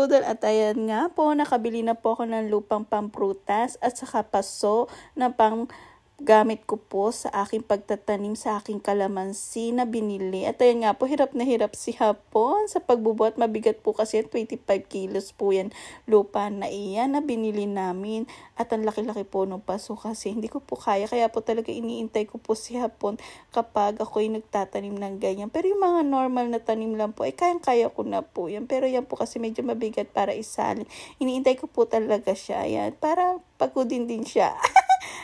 budol. At ayan nga po, nakabili na po ako ng lupang pamprutas at saka paso na pang gamit ko po sa aking pagtatanim sa aking kalamansi na binili. At ayan nga po, hirap na hirap si Hapon sa pagbubuhat. Mabigat po kasi 25 kilos po yan lupa na iyan na binili namin. At ang laki-laki po ng paso kasi hindi ko po kaya. Kaya po talaga iniintay ko po si Hapon kapag ako'y nagtatanim ng ganyan. Pero yung mga normal na tanim lang po, kayang-kaya ko na po yan. Pero yan po kasi medyo mabigat para isalin. Iniintay ko po talaga siya. Yan, para pagudin din siya.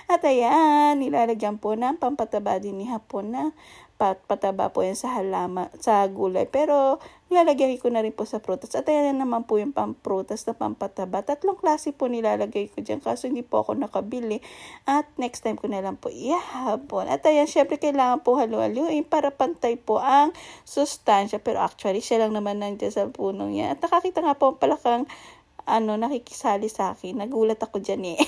At ayan, nilalagyan po ng pampataba din ni Hapon na pataba po yan sa halaman, sa gulay. Pero nilalagay ko na rin po sa prutas. At ayan naman po yung pamprutas na pampataba. 3 klase po nilalagay ko dyan kaso hindi po ako nakabili. At next time ko na lang po ihapon. At ayan, syempre kailangan po halu-haluin para pantay po ang sustansya. Pero actually, siya lang naman nandiyan sa punong yan. At nakakita nga po ang palakang nakikisali sa akin. Nagulat ako dyan eh.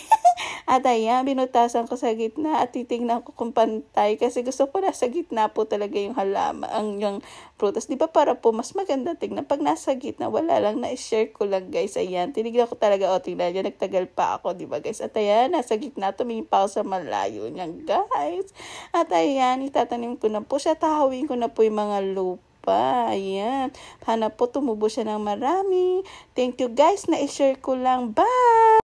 At ayan, binutasan ko sa gitna at titignan ko kung pantay kasi gusto ko nasa gitna po talaga yung halaman, yung prutas. Di ba para po mas maganda tignan pag nasa gitna, wala lang, na-share ko lang guys. Ayan, tinignan ko talaga, tingnan nyo, nagtagal pa ako, di ba guys? At ayan, nasa gitna, tumingin pa ako sa malayo niyan guys. At ayan, itatanim ko na po siya, tahawin ko na po yung mga lupa. Ayan. Hanap po, tumubo siya ng marami. Thank you guys, na-share ko lang. Bye!